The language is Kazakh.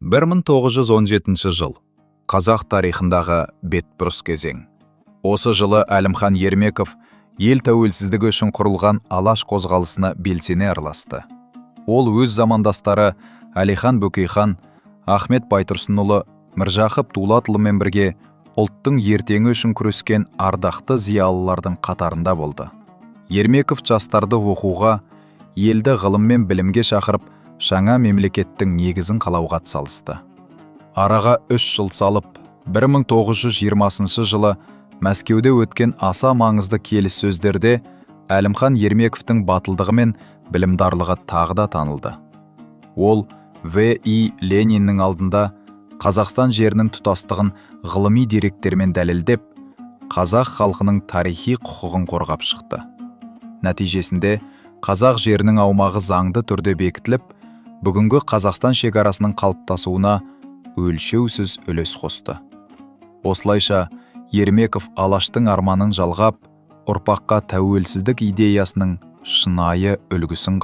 1917 жыл. Қазақ тарихындағы бетбұрыс кезең. Осы жылы Әлімхан Ермеков ел тәуелсіздігі үшін құрылған Алаш қозғалысына белсене араласты. Ол өз замандастары Әлихан Бөкейхан, Ахмет Байтұрсынұлы, Міржақып Дулатұлымен бірге ұлттың ертеңі үшін күрескен ардақты зиялылардың қатарында болды. Ермеков жастарды оқуға, елді ғылым мен білімге шақырып, жаңа мемлекеттің негізін қалауға атсалысты. Араға 3 жыл салып, 1920 жылы Мәскеуде өткен аса маңызды келіссөздерде Әлімхан Ермековтің батылдығы мен білімдарлығы тағы да танылды. Ол В.И. Лениннің алдында Қазақстан жерінің тұтастығын ғылыми деректермен дәлелдеп, қазақ халқының тарихи құқығын қорғап шықты. Нәтижесінде қазақ жерінің аумағы заңды түрде бекітіліп, бүгінгі Қазақстан шекарасының қалыптасуына өлшеусіз үлес қосты. Осылайша Ермеков Алаштың арманын жалғап, ұрпаққа тәуелсіздік идеясының шынайы үлгісін